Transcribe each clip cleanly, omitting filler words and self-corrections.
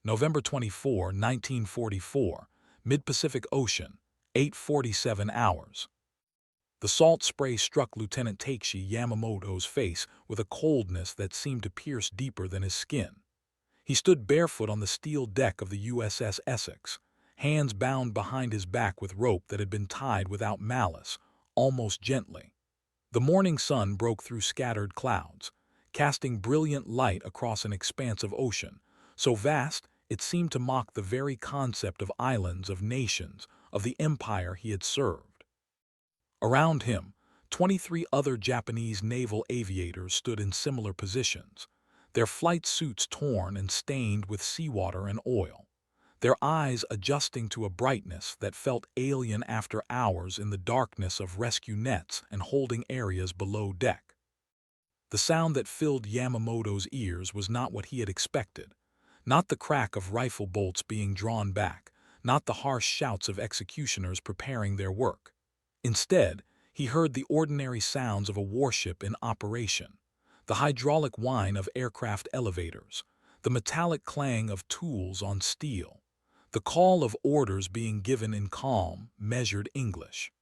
November 24, 1944, Mid-Pacific Ocean, 8:47 hours. The salt spray struck Lieutenant Takeshi Yamamoto's face with a coldness that seemed to pierce deeper than his skin. He stood barefoot on the steel deck of the USS Essex, hands bound behind his back with rope that had been tied without malice, almost gently. The morning sun broke through scattered clouds, casting brilliant light across an expanse of ocean, so vast it seemed to mock the very concept of islands, of nations, of the empire he had served. Around him, 23 other Japanese naval aviators stood in similar positions, their flight suits torn and stained with seawater and oil, their eyes adjusting to a brightness that felt alien after hours in the darkness of rescue nets and holding areas below deck. The sound that filled Yamamoto's ears was not what he had expected, not the crack of rifle bolts being drawn back, not the harsh shouts of executioners preparing their work. Instead, he heard the ordinary sounds of a warship in operation, the hydraulic whine of aircraft elevators, the metallic clang of tools on steel, the call of orders being given in calm, measured English.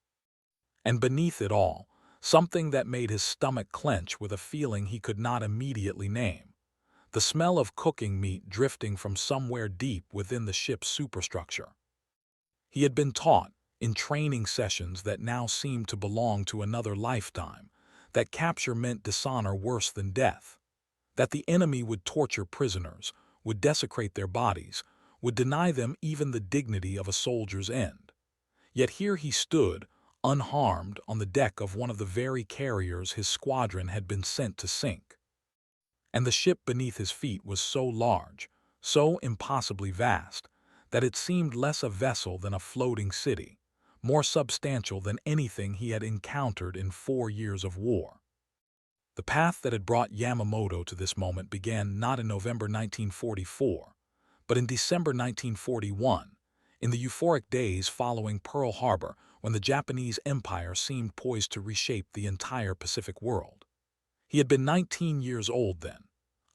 And beneath it all, something that made his stomach clench with a feeling he could not immediately name, the smell of cooking meat drifting from somewhere deep within the ship's superstructure. He had been taught, in training sessions that now seemed to belong to another lifetime, that capture meant dishonor worse than death, that the enemy would torture prisoners, would desecrate their bodies, would deny them even the dignity of a soldier's end. Yet here he stood, unharmed, on the deck of one of the very carriers his squadron had been sent to sink. And the ship beneath his feet was so large, so impossibly vast, that it seemed less a vessel than a floating city, more substantial than anything he had encountered in 4 years of war. The path that had brought Yamamoto to this moment began not in November 1944, but in December 1941, in the euphoric days following Pearl Harbor, when the Japanese Empire seemed poised to reshape the entire Pacific world. He had been 19 years old then,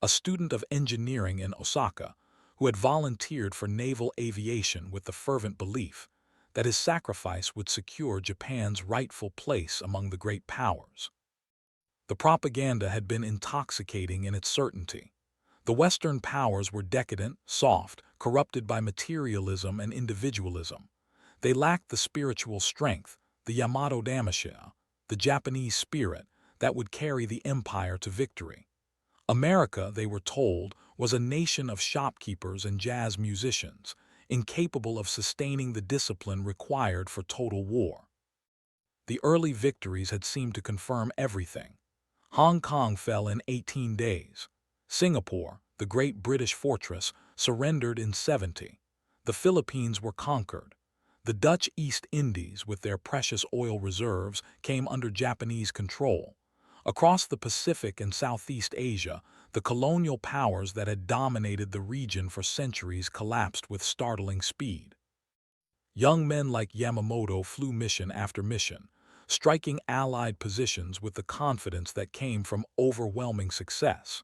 a student of engineering in Osaka, who had volunteered for naval aviation with the fervent belief that his sacrifice would secure Japan's rightful place among the great powers. The propaganda had been intoxicating in its certainty. The Western powers were decadent, soft, corrupted by materialism and individualism. They lacked the spiritual strength, the Yamato Damashia, the Japanese spirit, that would carry the empire to victory. America, they were told, was a nation of shopkeepers and jazz musicians, incapable of sustaining the discipline required for total war. The early victories had seemed to confirm everything. Hong Kong fell in 18 days. Singapore, the great British fortress, surrendered in 70. The Philippines were conquered. The Dutch East Indies, with their precious oil reserves, came under Japanese control. Across the Pacific and Southeast Asia, the colonial powers that had dominated the region for centuries collapsed with startling speed. Young men like Yamamoto flew mission after mission, striking Allied positions with the confidence that came from overwhelming success.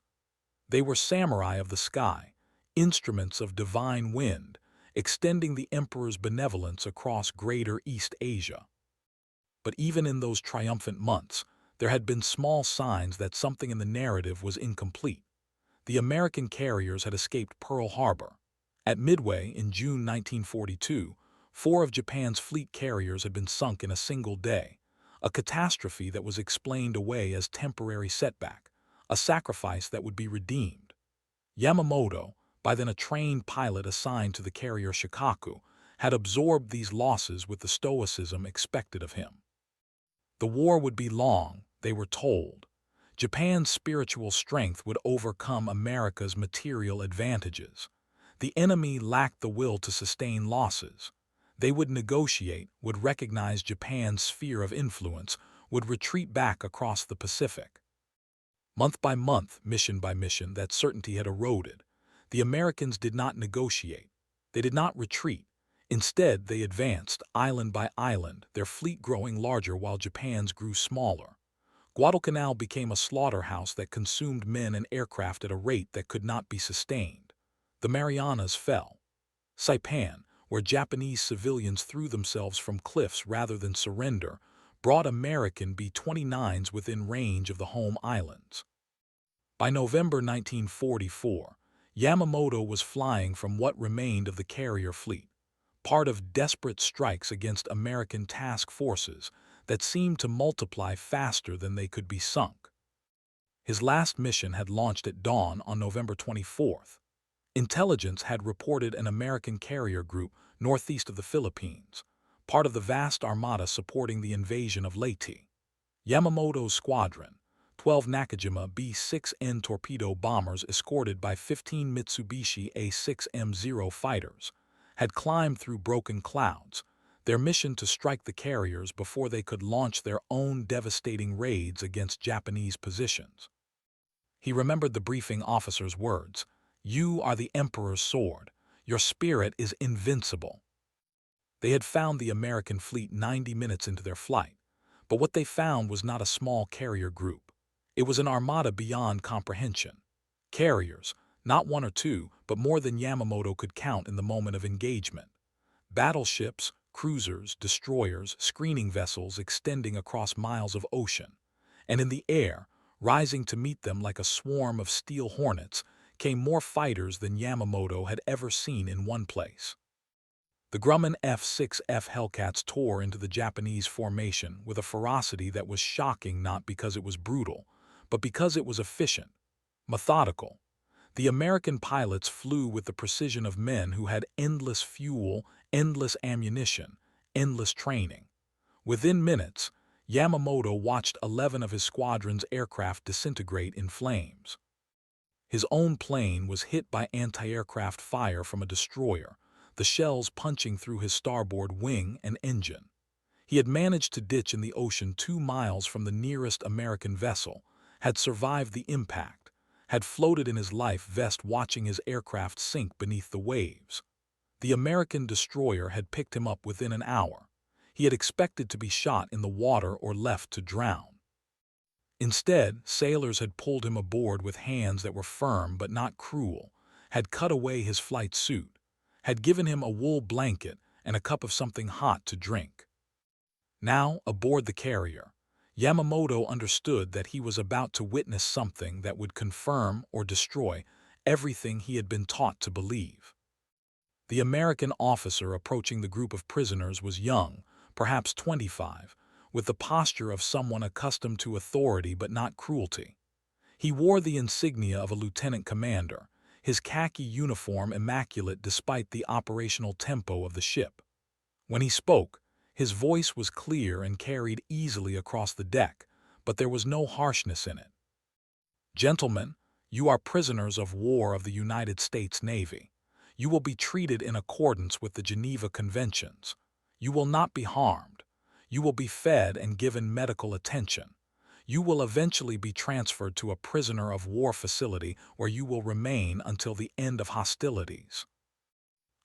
They were samurai of the sky, instruments of divine wind, extending the emperor's benevolence across greater East Asia. But even in those triumphant months, there had been small signs that something in the narrative was incomplete. The American carriers had escaped Pearl Harbor. At Midway in June 1942, 4 of Japan's fleet carriers had been sunk in a single day, a catastrophe that was explained away as temporary setback, a sacrifice that would be redeemed. Yamamoto, by then a trained pilot assigned to the carrier Shikaku, had absorbed these losses with the stoicism expected of him. The war would be long, they were told. Japan's spiritual strength would overcome America's material advantages. The enemy lacked the will to sustain losses. They would negotiate, would recognize Japan's sphere of influence, would retreat back across the Pacific. Month by month, mission by mission, that certainty had eroded. The Americans did not negotiate. They did not retreat. Instead, they advanced, island by island, their fleet growing larger while Japan's grew smaller. Guadalcanal became a slaughterhouse that consumed men and aircraft at a rate that could not be sustained. The Marianas fell. Saipan, where Japanese civilians threw themselves from cliffs rather than surrender, brought American B-29s within range of the home islands. By November 1944, Yamamoto was flying from what remained of the carrier fleet, part of desperate strikes against American task forces that seemed to multiply faster than they could be sunk. His last mission had launched at dawn on November 24th. Intelligence had reported an American carrier group northeast of the Philippines, part of the vast armada supporting the invasion of Leyte. Yamamoto's squadron, 12 Nakajima B-6N torpedo bombers escorted by 15 Mitsubishi A-6M0 fighters, had climbed through broken clouds, their mission to strike the carriers before they could launch their own devastating raids against Japanese positions. He remembered the briefing officer's words, "You are the Emperor's sword. Your spirit is invincible." They had found the American fleet 90 minutes into their flight, but what they found was not a small carrier group. It was an armada beyond comprehension. Carriers, not one or two, but more than Yamamoto could count in the moment of engagement. Battleships, cruisers, destroyers, screening vessels extending across miles of ocean. And in the air, rising to meet them like a swarm of steel hornets, came more fighters than Yamamoto had ever seen in one place. The Grumman F-6F Hellcats tore into the Japanese formation with a ferocity that was shocking not because it was brutal, but because it was efficient, methodical. The American pilots flew with the precision of men who had endless fuel, endless ammunition, endless training. Within minutes, Yamamoto watched 11 of his squadron's aircraft disintegrate in flames. His own plane was hit by anti-aircraft fire from a destroyer, the shells punching through his starboard wing and engine. He had managed to ditch in the ocean 2 miles from the nearest American vessel, had survived the impact, had floated in his life vest watching his aircraft sink beneath the waves. The American destroyer had picked him up within an hour. He had expected to be shot in the water or left to drown. Instead, sailors had pulled him aboard with hands that were firm but not cruel, had cut away his flight suit, had given him a wool blanket and a cup of something hot to drink. Now, aboard the carrier, Yamamoto understood that he was about to witness something that would confirm or destroy everything he had been taught to believe. The American officer approaching the group of prisoners was young, perhaps 25, with the posture of someone accustomed to authority but not cruelty. He wore the insignia of a lieutenant commander, his khaki uniform immaculate despite the operational tempo of the ship. When he spoke, his voice was clear and carried easily across the deck, but there was no harshness in it. "Gentlemen, you are prisoners of war of the United States Navy. You will be treated in accordance with the Geneva Conventions. You will not be harmed. You will be fed and given medical attention. You will eventually be transferred to a prisoner of war facility where you will remain until the end of hostilities."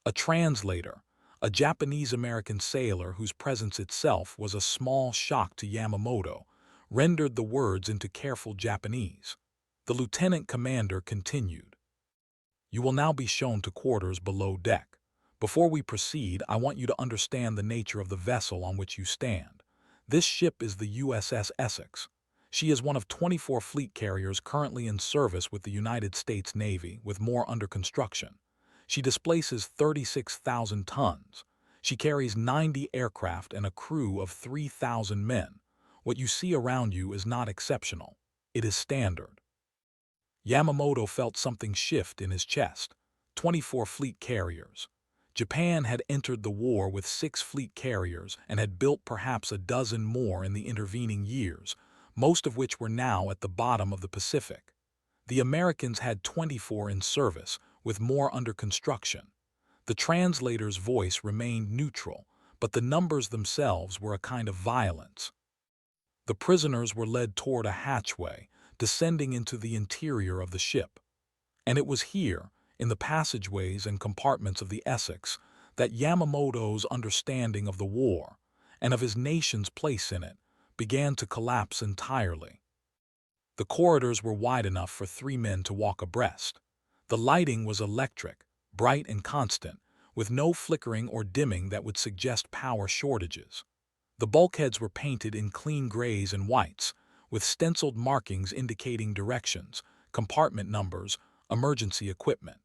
A translator, a Japanese-American sailor whose presence itself was a small shock to Yamamoto, rendered the words into careful Japanese. The lieutenant commander continued, "You will now be shown to quarters below deck. Before we proceed, I want you to understand the nature of the vessel on which you stand. This ship is the USS Essex. She is one of 24 fleet carriers currently in service with the United States Navy, with more under construction. She displaces 36,000 tons. She carries 90 aircraft and a crew of 3,000 men. What you see around you is not exceptional. It is standard." Yamamoto felt something shift in his chest. 24 fleet carriers. Japan had entered the war with 6 fleet carriers and had built perhaps a dozen more in the intervening years, most of which were now at the bottom of the Pacific. The Americans had 24 in service, with more under construction. The translator's voice remained neutral, but the numbers themselves were a kind of violence. The prisoners were led toward a hatchway, descending into the interior of the ship. And it was here, in the passageways and compartments of the Essex, that Yamamoto's understanding of the war, and of his nation's place in it, began to collapse entirely. The corridors were wide enough for 3 men to walk abreast. The lighting was electric, bright and constant, with no flickering or dimming that would suggest power shortages. The bulkheads were painted in clean grays and whites, with stenciled markings indicating directions, compartment numbers, emergency equipment.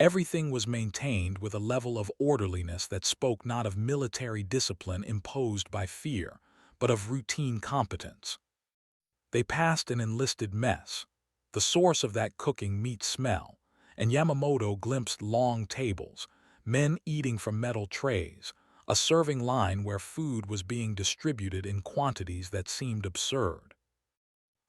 Everything was maintained with a level of orderliness that spoke not of military discipline imposed by fear, but of routine competence. They passed an enlisted mess, the source of that cooking meat smell, and Yamamoto glimpsed long tables, men eating from metal trays, a serving line where food was being distributed in quantities that seemed absurd.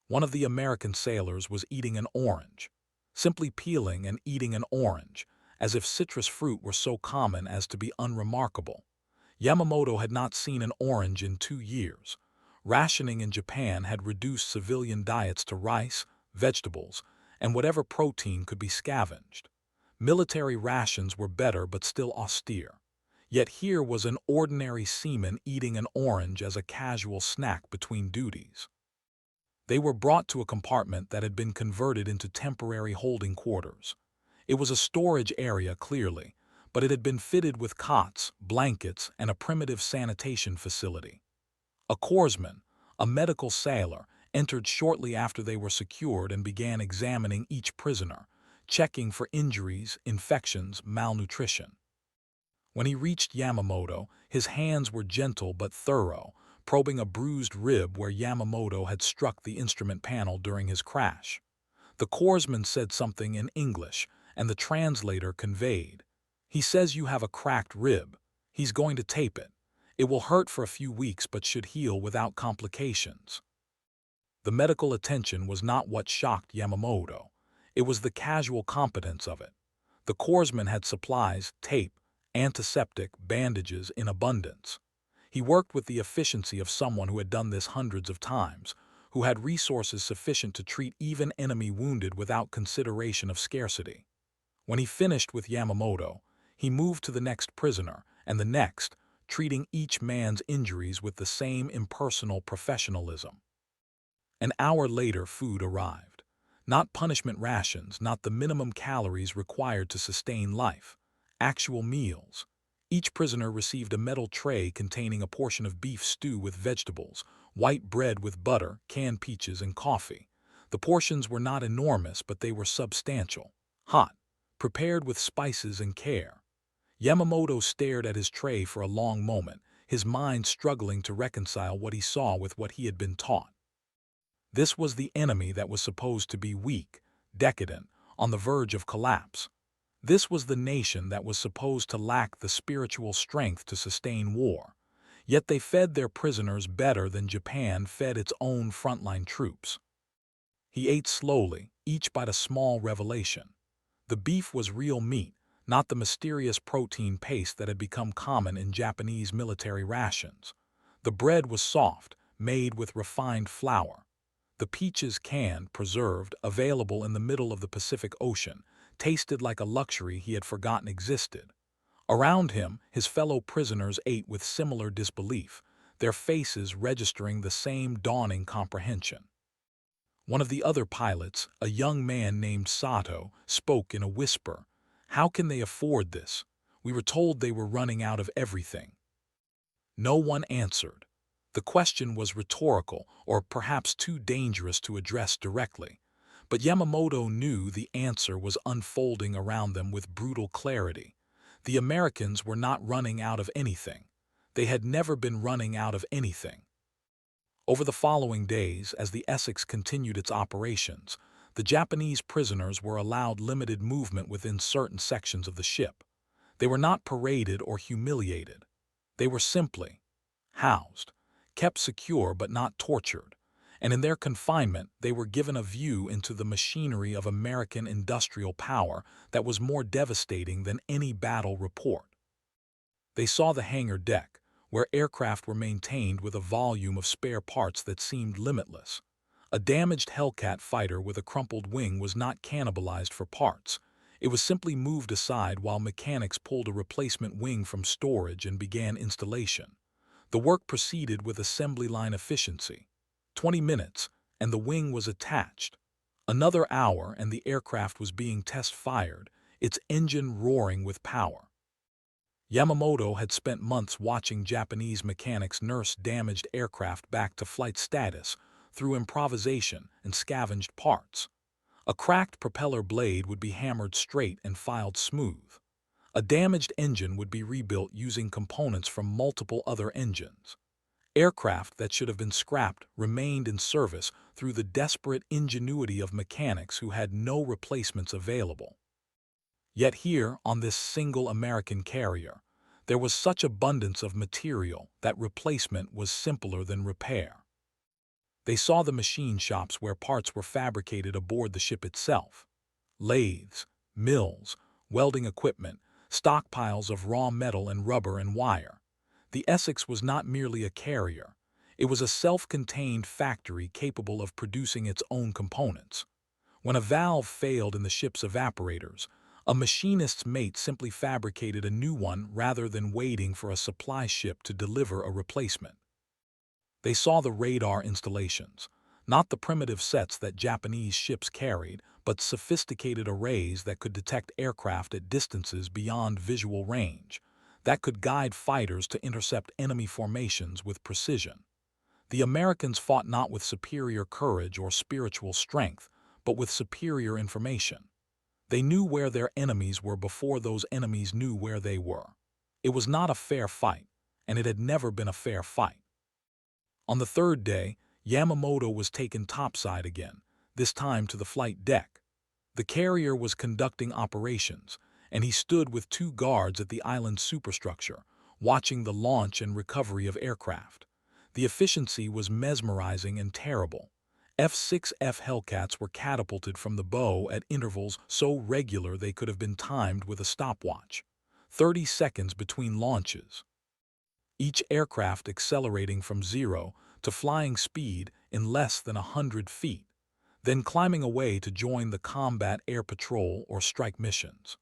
One of the American sailors was eating an orange, simply peeling and eating an orange, as if citrus fruit were so common as to be unremarkable. Yamamoto had not seen an orange in 2 years. Rationing in Japan had reduced civilian diets to rice, vegetables, and whatever protein could be scavenged. Military rations were better but still austere. Yet here was an ordinary seaman eating an orange as a casual snack between duties. They were brought to a compartment that had been converted into temporary holding quarters. It was a storage area clearly, but it had been fitted with cots, blankets, and a primitive sanitation facility. A corpsman, a medical sailor, entered shortly after they were secured and began examining each prisoner, checking for injuries, infections, malnutrition. When he reached Yamamoto, his hands were gentle but thorough, probing a bruised rib where Yamamoto had struck the instrument panel during his crash. The corpsman said something in English, and the translator conveyed, "He says you have a cracked rib. He's going to tape it. It will hurt for a few weeks but should heal without complications." The medical attention was not what shocked Yamamoto. It was the casual competence of it. The corpsman had supplies, tape, antiseptic, bandages in abundance. He worked with the efficiency of someone who had done this hundreds of times, who had resources sufficient to treat even enemy wounded without consideration of scarcity. When he finished with Yamamoto, he moved to the next prisoner and the next, treating each man's injuries with the same impersonal professionalism. An hour later, food arrived. Not punishment rations, not the minimum calories required to sustain life. Actual meals. Each prisoner received a metal tray containing a portion of beef stew with vegetables, white bread with butter, canned peaches, and coffee. The portions were not enormous, but they were substantial, hot, prepared with spices and care. Yamamoto stared at his tray for a long moment, his mind struggling to reconcile what he saw with what he had been taught. This was the enemy that was supposed to be weak, decadent, on the verge of collapse. This was the nation that was supposed to lack the spiritual strength to sustain war. Yet they fed their prisoners better than Japan fed its own frontline troops. He ate slowly, each bite a small revelation. The beef was real meat, not the mysterious protein paste that had become common in Japanese military rations. The bread was soft, made with refined flour. The peaches, canned, preserved, available in the middle of the Pacific Ocean, tasted like a luxury he had forgotten existed. Around him, his fellow prisoners ate with similar disbelief, their faces registering the same dawning comprehension. One of the other pilots, a young man named Sato, spoke in a whisper. "How can they afford this? We were told they were running out of everything." No one answered. The question was rhetorical, or perhaps too dangerous to address directly. But Yamamoto knew the answer was unfolding around them with brutal clarity. The Americans were not running out of anything. They had never been running out of anything. Over the following days, as the Essex continued its operations, the Japanese prisoners were allowed limited movement within certain sections of the ship. They were not paraded or humiliated. They were simply housed, kept secure but not tortured, and in their confinement they were given a view into the machinery of American industrial power that was more devastating than any battle report. They saw the hangar deck, where aircraft were maintained with a volume of spare parts that seemed limitless. A damaged Hellcat fighter with a crumpled wing was not cannibalized for parts. It was simply moved aside while mechanics pulled a replacement wing from storage and began installation. The work proceeded with assembly line efficiency. 20 minutes, and the wing was attached. Another hour, and the aircraft was being test-fired, its engine roaring with power. Yamamoto had spent months watching Japanese mechanics nurse damaged aircraft back to flight status through improvisation and scavenged parts. A cracked propeller blade would be hammered straight and filed smooth. A damaged engine would be rebuilt using components from multiple other engines. Aircraft that should have been scrapped remained in service through the desperate ingenuity of mechanics who had no replacements available. Yet here, on this single American carrier, there was such abundance of material that replacement was simpler than repair. They saw the machine shops where parts were fabricated aboard the ship itself. Lathes, mills, welding equipment, stockpiles of raw metal and rubber and wire. The Essex was not merely a carrier. It was a self-contained factory capable of producing its own components. When a valve failed in the ship's evaporators, a machinist's mate simply fabricated a new one rather than waiting for a supply ship to deliver a replacement. They saw the radar installations, not the primitive sets that Japanese ships carried, but sophisticated arrays that could detect aircraft at distances beyond visual range, that could guide fighters to intercept enemy formations with precision. The Americans fought not with superior courage or spiritual strength, but with superior information. They knew where their enemies were before those enemies knew where they were. It was not a fair fight, and it had never been a fair fight. On the third day, Yamamoto was taken topside again, this time to the flight deck. The carrier was conducting operations, and he stood with two guards at the island's superstructure, watching the launch and recovery of aircraft. The efficiency was mesmerizing and terrible. F-6F Hellcats were catapulted from the bow at intervals so regular they could have been timed with a stopwatch. 30 seconds between launches. Each aircraft accelerating from 0 to flying speed in less than 100 feet, then climbing away to join the combat air patrol or strike missions.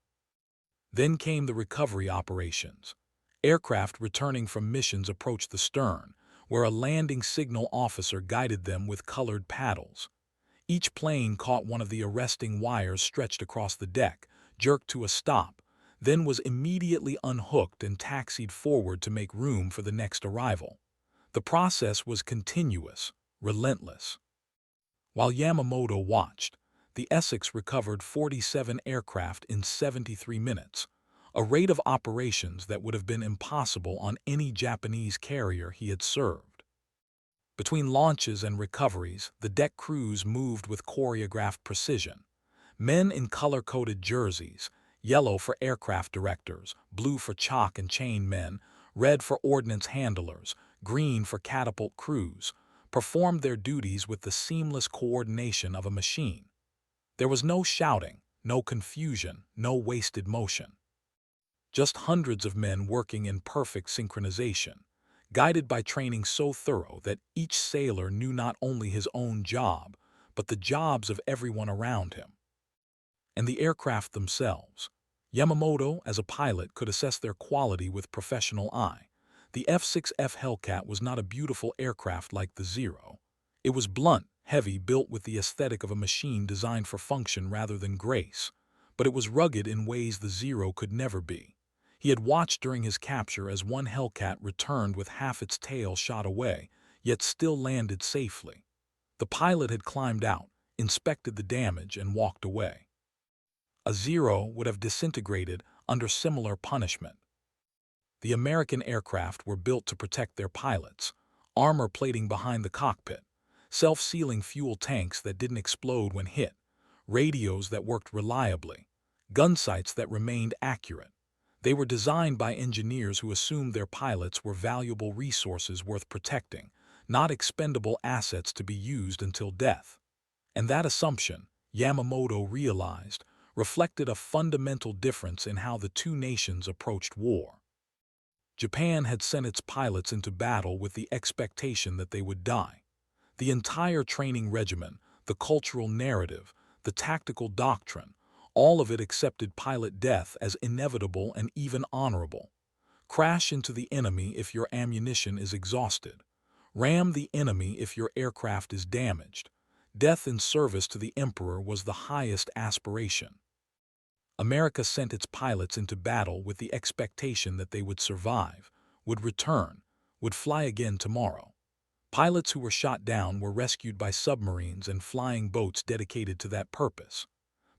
Then came the recovery operations. Aircraft returning from missions approached the stern, where a landing signal officer guided them with colored paddles. Each plane caught one of the arresting wires stretched across the deck, jerked to a stop, then was immediately unhooked and taxied forward to make room for the next arrival. The process was continuous, relentless. While Yamamoto watched, the Essex recovered 47 aircraft in 73 minutes, a rate of operations that would have been impossible on any Japanese carrier he had served. Between launches and recoveries, the deck crews moved with choreographed precision. Men in color-coded jerseys, yellow for aircraft directors, blue for chalk and chain men, red for ordnance handlers, green for catapult crews, performed their duties with the seamless coordination of a machine. There was no shouting, no confusion, no wasted motion. Just hundreds of men working in perfect synchronization, guided by training so thorough that each sailor knew not only his own job, but the jobs of everyone around him. And the aircraft themselves. Yamamoto, as a pilot, could assess their quality with professional eye. The F-6F Hellcat was not a beautiful aircraft like the Zero. It was blunt, heavy, built with the aesthetic of a machine designed for function rather than grace. But it was rugged in ways the Zero could never be. He had watched during his capture as one Hellcat returned with half its tail shot away, yet still landed safely. The pilot had climbed out, inspected the damage, and walked away. A Zero would have disintegrated under similar punishment. The American aircraft were built to protect their pilots, armor plating behind the cockpit, self-sealing fuel tanks that didn't explode when hit, radios that worked reliably, gun sights that remained accurate. They were designed by engineers who assumed their pilots were valuable resources worth protecting, not expendable assets to be used until death. And that assumption, Yamamoto realized, reflected a fundamental difference in how the two nations approached war. Japan had sent its pilots into battle with the expectation that they would die. The entire training regimen, the cultural narrative, the tactical doctrine, all of it accepted pilot death as inevitable and even honorable. Crash into the enemy if your ammunition is exhausted. Ram the enemy if your aircraft is damaged. Death in service to the emperor was the highest aspiration. America sent its pilots into battle with the expectation that they would survive, would return, would fly again tomorrow. Pilots who were shot down were rescued by submarines and flying boats dedicated to that purpose.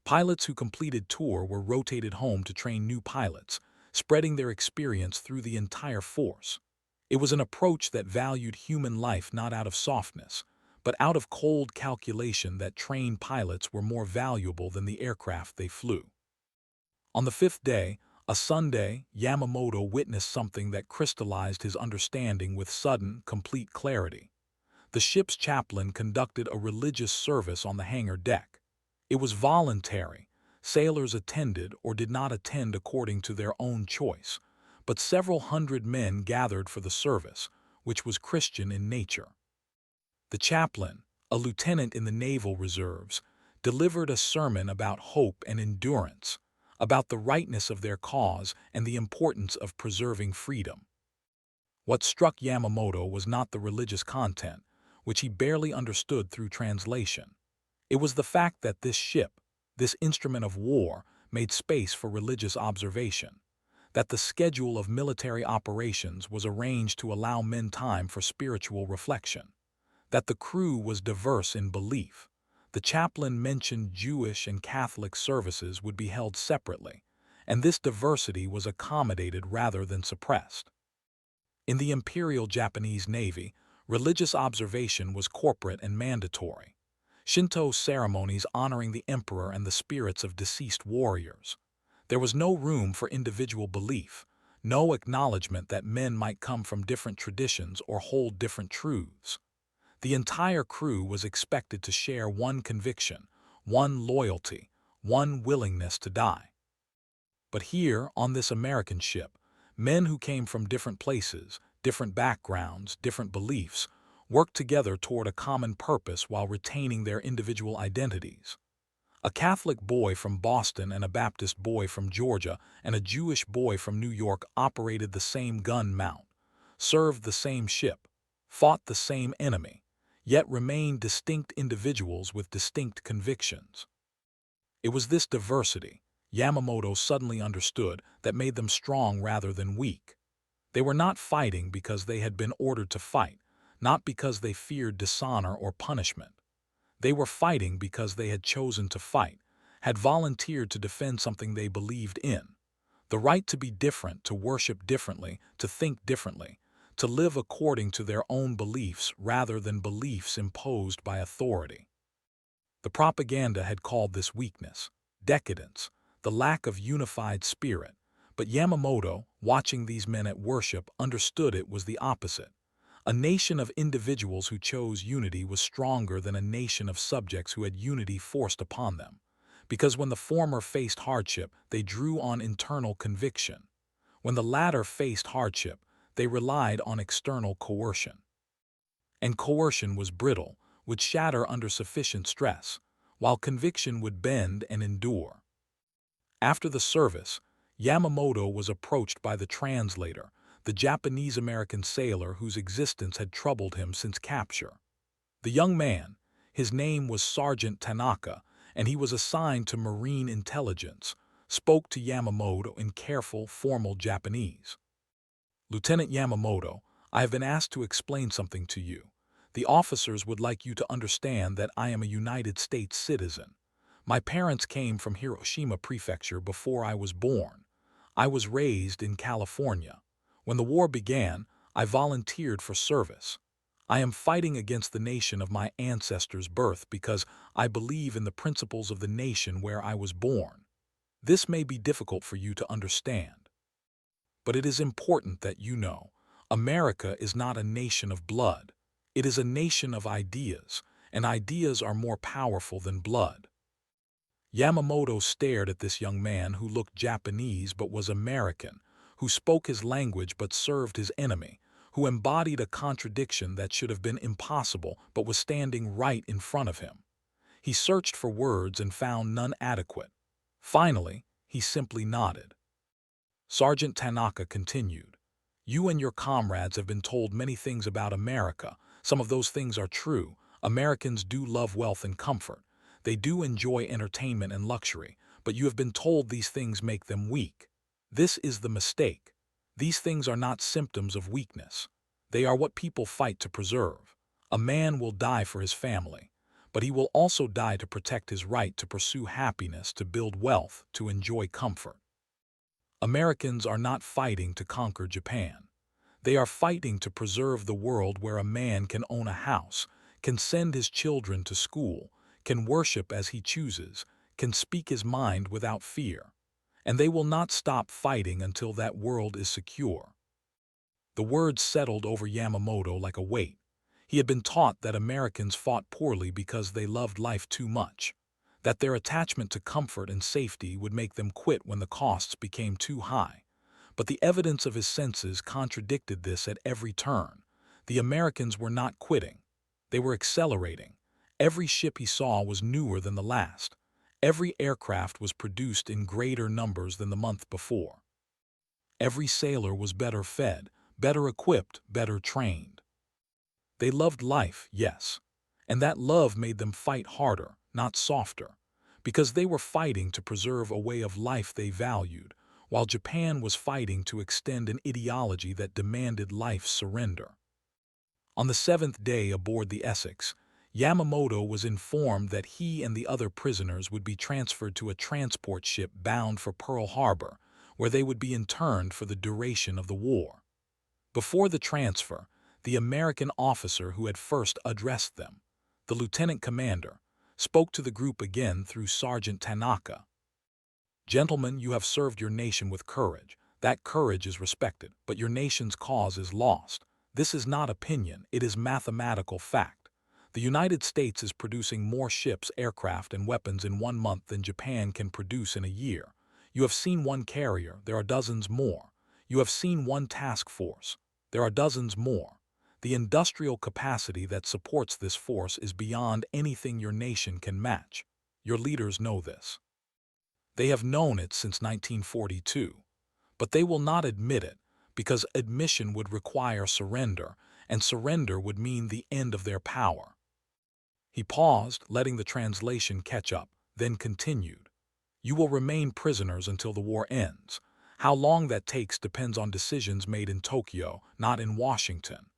Pilots who completed tour were rotated home to train new pilots, spreading their experience through the entire force. It was an approach that valued human life not out of softness, but out of cold calculation that trained pilots were more valuable than the aircraft they flew. On the fifth day, a Sunday, Yamamoto witnessed something that crystallized his understanding with sudden, complete clarity. The ship's chaplain conducted a religious service on the hangar deck. It was voluntary. Sailors attended or did not attend according to their own choice, but several hundred men gathered for the service, which was Christian in nature. The chaplain, a lieutenant in the Naval Reserves, delivered a sermon about hope and endurance, about the rightness of their cause and the importance of preserving freedom. What struck Yamamoto was not the religious content, which he barely understood through translation. It was the fact that this ship, this instrument of war, made space for religious observation, that the schedule of military operations was arranged to allow men time for spiritual reflection, that the crew was diverse in belief. The chaplain mentioned Jewish and Catholic services would be held separately, and this diversity was accommodated rather than suppressed. In the Imperial Japanese Navy, religious observation was corporate and mandatory. Shinto ceremonies honoring the emperor and the spirits of deceased warriors. There was no room for individual belief, no acknowledgement that men might come from different traditions or hold different truths. The entire crew was expected to share one conviction, one loyalty, one willingness to die. But here, on this American ship, men who came from different places, different backgrounds, different beliefs, worked together toward a common purpose while retaining their individual identities. A Catholic boy from Boston and a Baptist boy from Georgia and a Jewish boy from New York operated the same gun mount, served the same ship, fought the same enemy, yet remained distinct individuals with distinct convictions. It was this diversity, Yamamoto suddenly understood, that made them strong rather than weak. They were not fighting because they had been ordered to fight, not because they feared dishonor or punishment. They were fighting because they had chosen to fight, had volunteered to defend something they believed in. The right to be different, to worship differently, to think differently, to live according to their own beliefs rather than beliefs imposed by authority. The propaganda had called this weakness, decadence, the lack of unified spirit, but Yamamoto, watching these men at worship, understood it was the opposite. A nation of individuals who chose unity was stronger than a nation of subjects who had unity forced upon them, because when the former faced hardship, they drew on internal conviction. When the latter faced hardship, they relied on external coercion. And coercion was brittle, would shatter under sufficient stress, while conviction would bend and endure. After the service, Yamamoto was approached by the translator, the Japanese-American sailor whose existence had troubled him since capture. The young man, his name was Sergeant Tanaka, and he was assigned to Marine Intelligence, spoke to Yamamoto in careful, formal Japanese. "Lieutenant Yamamoto, I have been asked to explain something to you. The officers would like you to understand that I am a United States citizen. My parents came from Hiroshima Prefecture before I was born. I was raised in California. When the war began, I volunteered for service. I am fighting against the nation of my ancestors' birth because I believe in the principles of the nation where I was born. This may be difficult for you to understand. But it is important that you know, America is not a nation of blood. It is a nation of ideas, and ideas are more powerful than blood." Yamamoto stared at this young man who looked Japanese but was American, who spoke his language but served his enemy, who embodied a contradiction that should have been impossible but was standing right in front of him. He searched for words and found none adequate. Finally, he simply nodded. Sergeant Tanaka continued, "You and your comrades have been told many things about America. Some of those things are true. Americans do love wealth and comfort. They do enjoy entertainment and luxury, but you have been told these things make them weak. This is the mistake. These things are not symptoms of weakness. They are what people fight to preserve. A man will die for his family, but he will also die to protect his right to pursue happiness, to build wealth, to enjoy comfort. Americans are not fighting to conquer Japan. They are fighting to preserve the world where a man can own a house, can send his children to school, can worship as he chooses, can speak his mind without fear. And they will not stop fighting until that world is secure. The words settled over Yamamoto like a weight. He had been taught that Americans fought poorly because they loved life too much, that their attachment to comfort and safety would make them quit when the costs became too high. But the evidence of his senses contradicted this at every turn. The Americans were not quitting. They were accelerating. Every ship he saw was newer than the last. Every aircraft was produced in greater numbers than the month before. Every sailor was better fed, better equipped, better trained. They loved life, yes, and that love made them fight harder, not softer, because they were fighting to preserve a way of life they valued, while Japan was fighting to extend an ideology that demanded life's surrender. On the seventh day aboard the Essex, Yamamoto was informed that he and the other prisoners would be transferred to a transport ship bound for Pearl Harbor, where they would be interned for the duration of the war. Before the transfer, the American officer who had first addressed them, the lieutenant commander, spoke to the group again through Sergeant Tanaka. "Gentlemen, you have served your nation with courage. That courage is respected, but your nation's cause is lost. This is not opinion, it is mathematical fact. The United States is producing more ships, aircraft, and weapons in 1 month than Japan can produce in a year. You have seen one carrier, there are dozens more. You have seen one task force, there are dozens more. The industrial capacity that supports this force is beyond anything your nation can match. Your leaders know this. They have known it since 1942, but they will not admit it because admission would require surrender, and surrender would mean the end of their power." He paused, letting the translation catch up, then continued. "You will remain prisoners until the war ends. How long that takes depends on decisions made in Tokyo, not in Washington.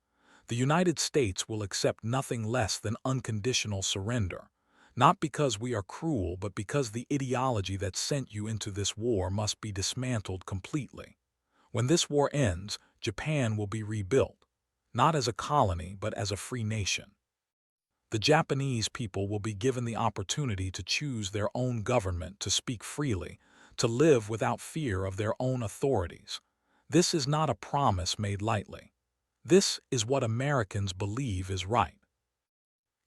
The United States will accept nothing less than unconditional surrender, not because we are cruel, but because the ideology that sent you into this war must be dismantled completely. When this war ends, Japan will be rebuilt, not as a colony, but as a free nation. The Japanese people will be given the opportunity to choose their own government, to speak freely, to live without fear of their own authorities. This is not a promise made lightly. This is what Americans believe is right."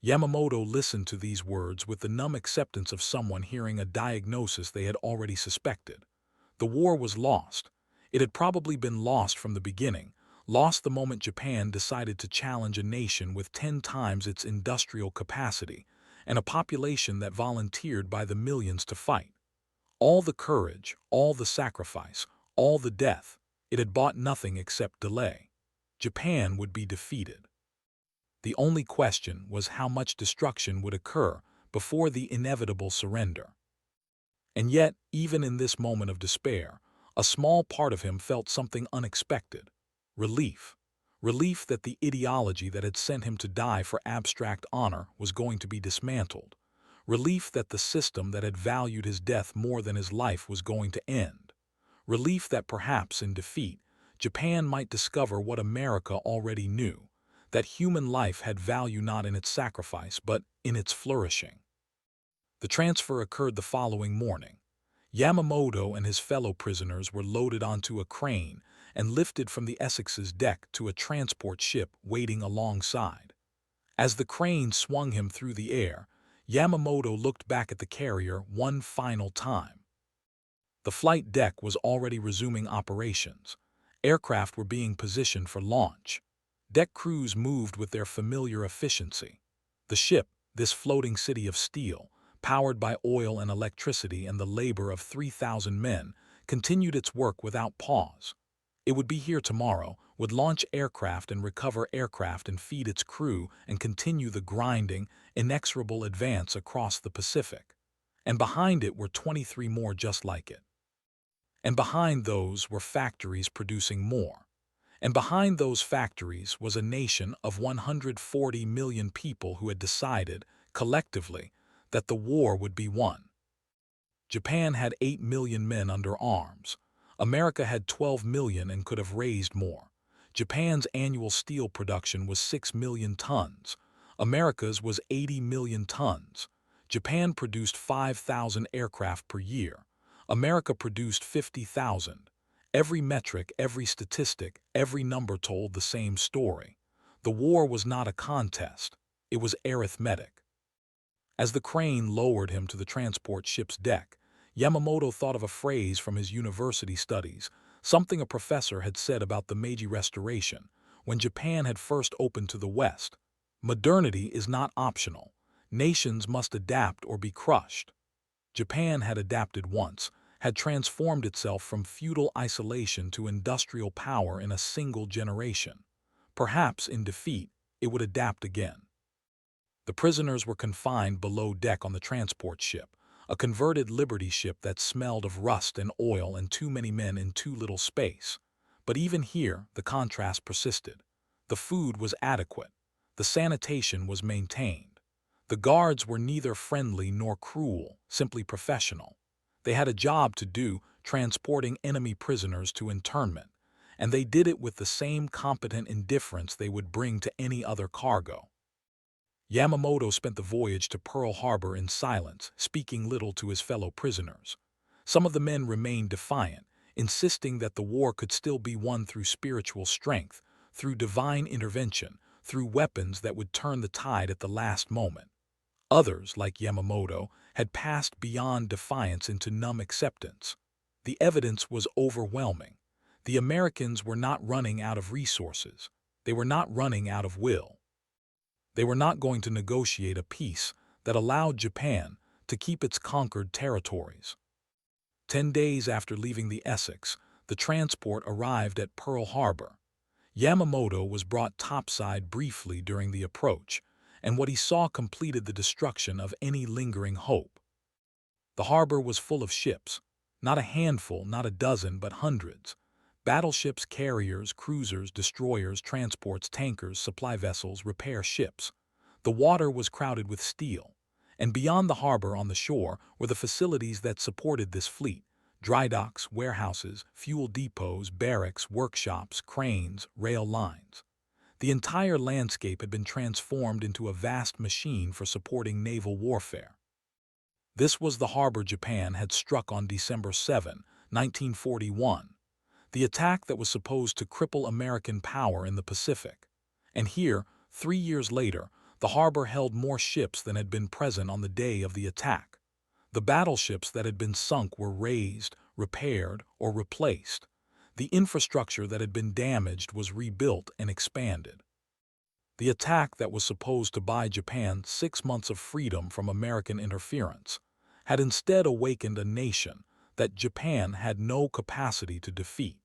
Yamamoto listened to these words with the numb acceptance of someone hearing a diagnosis they had already suspected. The war was lost. It had probably been lost from the beginning, lost the moment Japan decided to challenge a nation with 10 times its industrial capacity and a population that volunteered by the millions to fight. All the courage, all the sacrifice, all the death, it had bought nothing except delay. Japan would be defeated. The only question was how much destruction would occur before the inevitable surrender. And yet, even in this moment of despair, a small part of him felt something unexpected. Relief. Relief that the ideology that had sent him to die for abstract honor was going to be dismantled. Relief that the system that had valued his death more than his life was going to end. Relief that perhaps in defeat, Japan might discover what America already knew, that human life had value not in its sacrifice, but in its flourishing. The transfer occurred the following morning. Yamamoto and his fellow prisoners were loaded onto a crane and lifted from the Essex's deck to a transport ship waiting alongside. As the crane swung him through the air, Yamamoto looked back at the carrier one final time. The flight deck was already resuming operations. Aircraft were being positioned for launch. Deck crews moved with their familiar efficiency. The ship, this floating city of steel, powered by oil and electricity and the labor of 3,000 men, continued its work without pause. It would be here tomorrow, would launch aircraft and recover aircraft and feed its crew and continue the grinding, inexorable advance across the Pacific. and behind it were 23 more just like it. And behind those were factories producing more. And behind those factories was a nation of 140 million people who had decided, collectively, that the war would be won. Japan had 8 million men under arms. America had 12 million and could have raised more. Japan's annual steel production was 6 million tons. America's was 80 million tons. Japan produced 5,000 aircraft per year. America produced 50,000. Every metric, every statistic, every number told the same story. The war was not a contest. It was arithmetic. As the crane lowered him to the transport ship's deck, Yamamoto thought of a phrase from his university studies, something a professor had said about the Meiji Restoration, when Japan had first opened to the West. Modernity is not optional. Nations must adapt or be crushed. Japan had adapted once, had transformed itself from feudal isolation to industrial power in a single generation. Perhaps in defeat, it would adapt again. The prisoners were confined below deck on the transport ship, a converted Liberty ship that smelled of rust and oil and too many men in too little space. But even here, the contrast persisted. The food was adequate. The sanitation was maintained. The guards were neither friendly nor cruel, simply professional. They had a job to do, transporting enemy prisoners to internment, and they did it with the same competent indifference they would bring to any other cargo. Yamamoto spent the voyage to Pearl Harbor in silence, speaking little to his fellow prisoners. Some of the men remained defiant, insisting that the war could still be won through spiritual strength, through divine intervention, through weapons that would turn the tide at the last moment. Others, like Yamamoto, had passed beyond defiance into numb acceptance. The evidence was overwhelming. The Americans were not running out of resources. They were not running out of will. They were not going to negotiate a peace that allowed Japan to keep its conquered territories. 10 days after leaving the Essex, the transport arrived at Pearl Harbor. Yamamoto was brought topside briefly during the approach, and what he saw completed the destruction of any lingering hope. The harbor was full of ships, not a handful, not a dozen, but hundreds. Battleships, carriers, cruisers, destroyers, transports, tankers, supply vessels, repair ships. The water was crowded with steel, and beyond the harbor on the shore were the facilities that supported this fleet: dry docks, warehouses, fuel depots, barracks, workshops, cranes, rail lines. The entire landscape had been transformed into a vast machine for supporting naval warfare. This was the harbor Japan had struck on December 7, 1941. The attack that was supposed to cripple American power in the Pacific. And here, 3 years later, the harbor held more ships than had been present on the day of the attack. The battleships that had been sunk were raised, repaired, or replaced. The infrastructure that had been damaged was rebuilt and expanded. The attack that was supposed to buy Japan 6 months of freedom from American interference had instead awakened a nation that Japan had no capacity to defeat.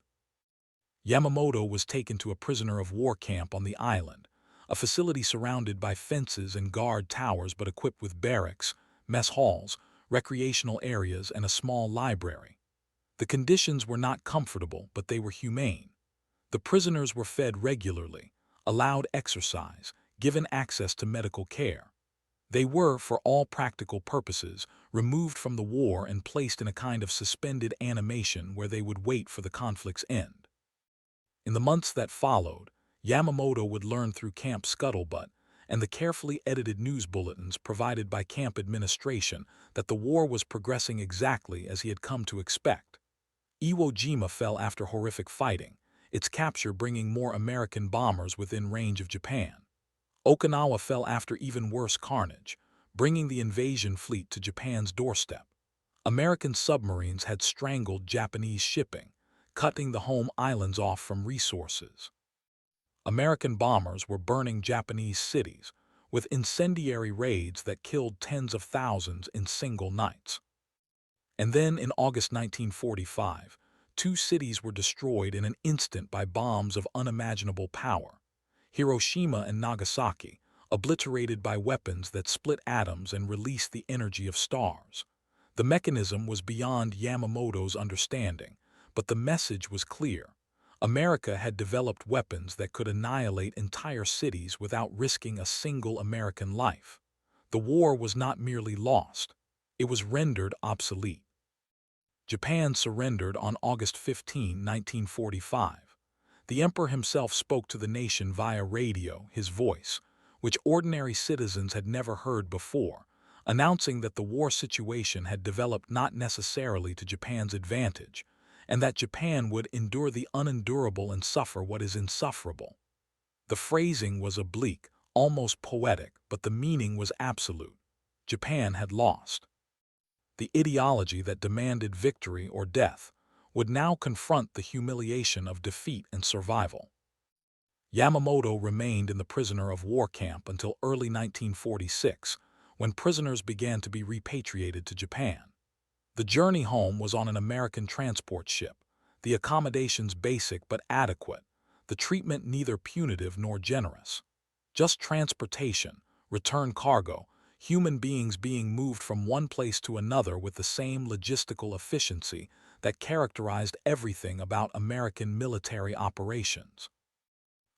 Yamamoto was taken to a prisoner of war camp on the island, a facility surrounded by fences and guard towers but equipped with barracks, mess halls, recreational areas, and a small library. The conditions were not comfortable, but they were humane. The prisoners were fed regularly, allowed exercise, given access to medical care. They were, for all practical purposes, removed from the war and placed in a kind of suspended animation where they would wait for the conflict's end. In the months that followed, Yamamoto would learn through camp scuttlebutt and the carefully edited news bulletins provided by camp administration that the war was progressing exactly as he had come to expect. Iwo Jima fell after horrific fighting, its capture bringing more American bombers within range of Japan. Okinawa fell after even worse carnage, bringing the invasion fleet to Japan's doorstep. American submarines had strangled Japanese shipping, cutting the home islands off from resources. American bombers were burning Japanese cities, with incendiary raids that killed tens of thousands in single nights. And then in August 1945, 2 cities were destroyed in an instant by bombs of unimaginable power. Hiroshima and Nagasaki, obliterated by weapons that split atoms and released the energy of stars. The mechanism was beyond Yamamoto's understanding, but the message was clear. America had developed weapons that could annihilate entire cities without risking a single American life. The war was not merely lost, it was rendered obsolete. Japan surrendered on August 15, 1945. The emperor himself spoke to the nation via radio, his voice, which ordinary citizens had never heard before, announcing that the war situation had developed not necessarily to Japan's advantage, and that Japan would endure the unendurable and suffer what is insufferable. The phrasing was oblique, almost poetic, but the meaning was absolute. Japan had lost. The ideology that demanded victory or death would now confront the humiliation of defeat and survival. Yamamoto remained in the prisoner of war camp until early 1946, when prisoners began to be repatriated to Japan. The journey home was on an American transport ship, the accommodations basic but adequate, the treatment neither punitive nor generous. Just transportation, return cargo, human beings being moved from one place to another with the same logistical efficiency that characterized everything about American military operations.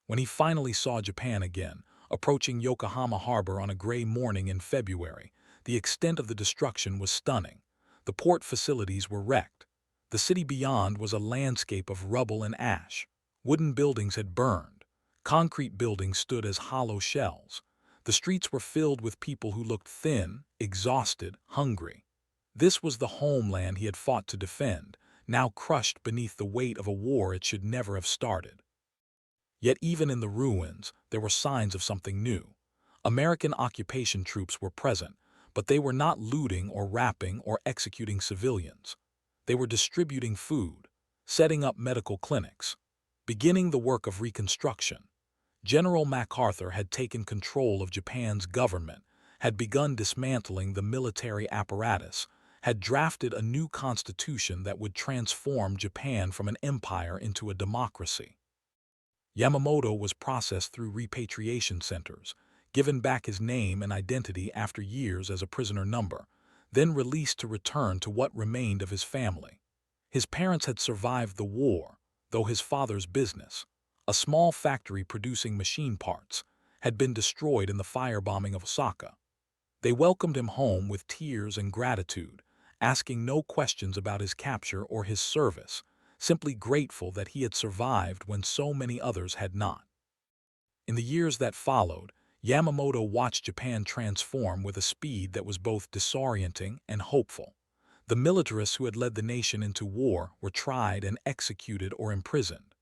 When he finally saw Japan again, approaching Yokohama Harbor on a gray morning in February, the extent of the destruction was stunning. The port facilities were wrecked. The city beyond was a landscape of rubble and ash. Wooden buildings had burned. Concrete buildings stood as hollow shells. The streets were filled with people who looked thin, exhausted, hungry. This was the homeland he had fought to defend, now crushed beneath the weight of a war it should never have started. Yet even in the ruins, there were signs of something new. American occupation troops were present, but they were not looting or rapping or executing civilians. They were distributing food, setting up medical clinics, beginning the work of reconstruction. General MacArthur had taken control of Japan's government, had begun dismantling the military apparatus, had drafted a new constitution that would transform Japan from an empire into a democracy. Yamamoto was processed through repatriation centers, given back his name and identity after years as a prisoner number, then released to return to what remained of his family. His parents had survived the war, though his father's business, a small factory producing machine parts, had been destroyed in the firebombing of Osaka. They welcomed him home with tears and gratitude, asking no questions about his capture or his service, simply grateful that he had survived when so many others had not. In the years that followed, Yamamoto watched Japan transform with a speed that was both disorienting and hopeful. The militarists who had led the nation into war were tried and executed or imprisoned.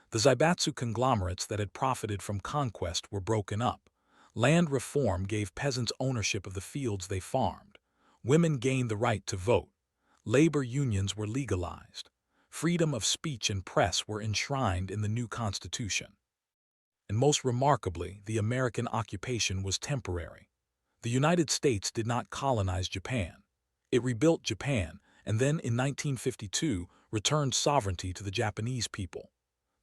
The Zaibatsu conglomerates that had profited from conquest were broken up. Land reform gave peasants ownership of the fields they farmed. Women gained the right to vote. Labor unions were legalized. Freedom of speech and press were enshrined in the new constitution. And most remarkably, the American occupation was temporary. The United States did not colonize Japan. It rebuilt Japan, and then in 1952 returned sovereignty to the Japanese people.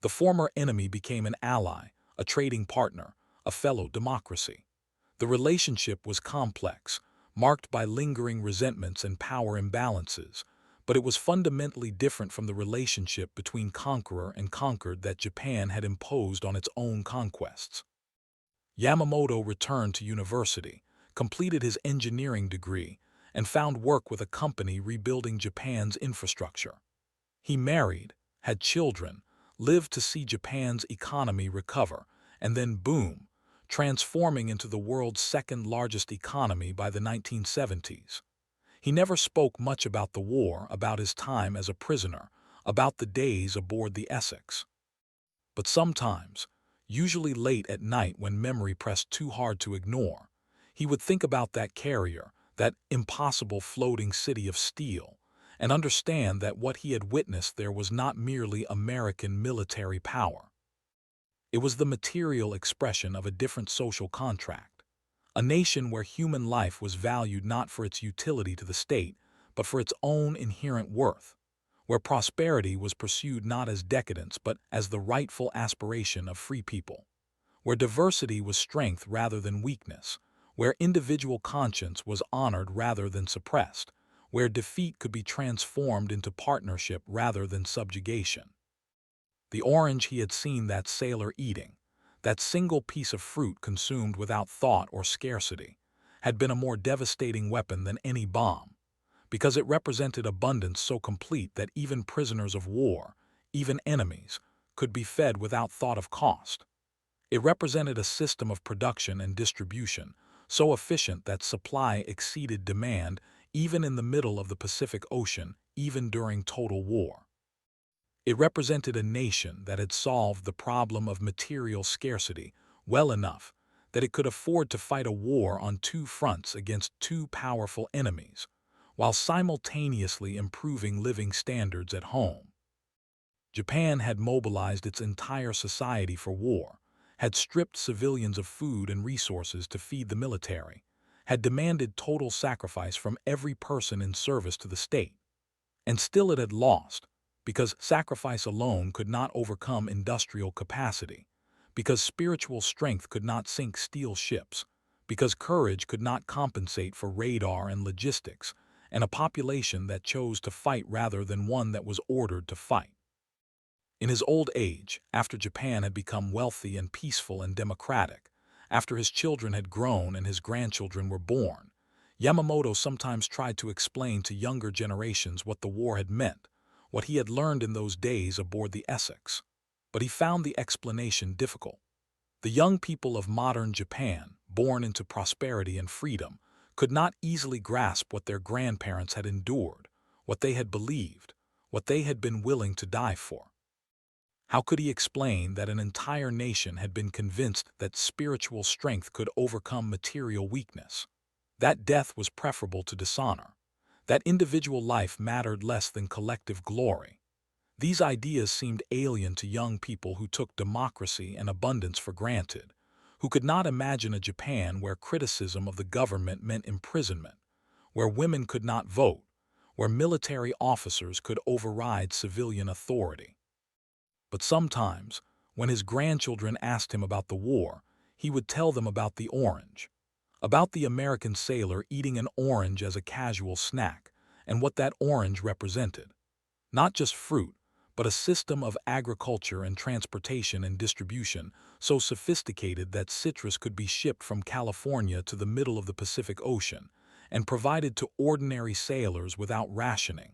The former enemy became an ally, a trading partner, a fellow democracy. The relationship was complex, marked by lingering resentments and power imbalances, but it was fundamentally different from the relationship between conqueror and conquered that Japan had imposed on its own conquests. Yamamoto returned to university, completed his engineering degree, and found work with a company rebuilding Japan's infrastructure. He married, had children, lived to see Japan's economy recover, and then boom, transforming into the world's second-largest economy by the 1970s. He never spoke much about the war, about his time as a prisoner, about the days aboard the Essex. But sometimes, usually late at night when memory pressed too hard to ignore, he would think about that carrier, that impossible floating city of steel, and understand that what he had witnessed there was not merely American military power. It was the material expression of a different social contract. A nation where human life was valued not for its utility to the state, but for its own inherent worth, where prosperity was pursued not as decadence but as the rightful aspiration of free people, where diversity was strength rather than weakness, where individual conscience was honored rather than suppressed, where defeat could be transformed into partnership rather than subjugation. The orange he had seen that sailor eating, that single piece of fruit consumed without thought or scarcity, had been a more devastating weapon than any bomb, because it represented abundance so complete that even prisoners of war, even enemies, could be fed without thought of cost. It represented a system of production and distribution so efficient that supply exceeded demand even in the middle of the Pacific Ocean, even during total war. It represented a nation that had solved the problem of material scarcity well enough that it could afford to fight a war on two fronts against two powerful enemies, while simultaneously improving living standards at home. Japan had mobilized its entire society for war, had stripped civilians of food and resources to feed the military, had demanded total sacrifice from every person in service to the state. And still it had lost, because sacrifice alone could not overcome industrial capacity, because spiritual strength could not sink steel ships, because courage could not compensate for radar and logistics, and a population that chose to fight rather than one that was ordered to fight. In his old age, after Japan had become wealthy and peaceful and democratic, after his children had grown and his grandchildren were born, Yamamoto sometimes tried to explain to younger generations what the war had meant, what he had learned in those days aboard the Essex. But he found the explanation difficult. The young people of modern Japan, born into prosperity and freedom, could not easily grasp what their grandparents had endured, what they had believed, what they had been willing to die for. How could he explain that an entire nation had been convinced that spiritual strength could overcome material weakness? That death was preferable to dishonor. That individual life mattered less than collective glory. These ideas seemed alien to young people who took democracy and abundance for granted, who could not imagine a Japan where criticism of the government meant imprisonment, where women could not vote, where military officers could override civilian authority. But sometimes, when his grandchildren asked him about the war, he would tell them about the orange, about the American sailor eating an orange as a casual snack, and what that orange represented. Not just fruit, but a system of agriculture and transportation and distribution so sophisticated that citrus could be shipped from California to the middle of the Pacific Ocean and provided to ordinary sailors without rationing,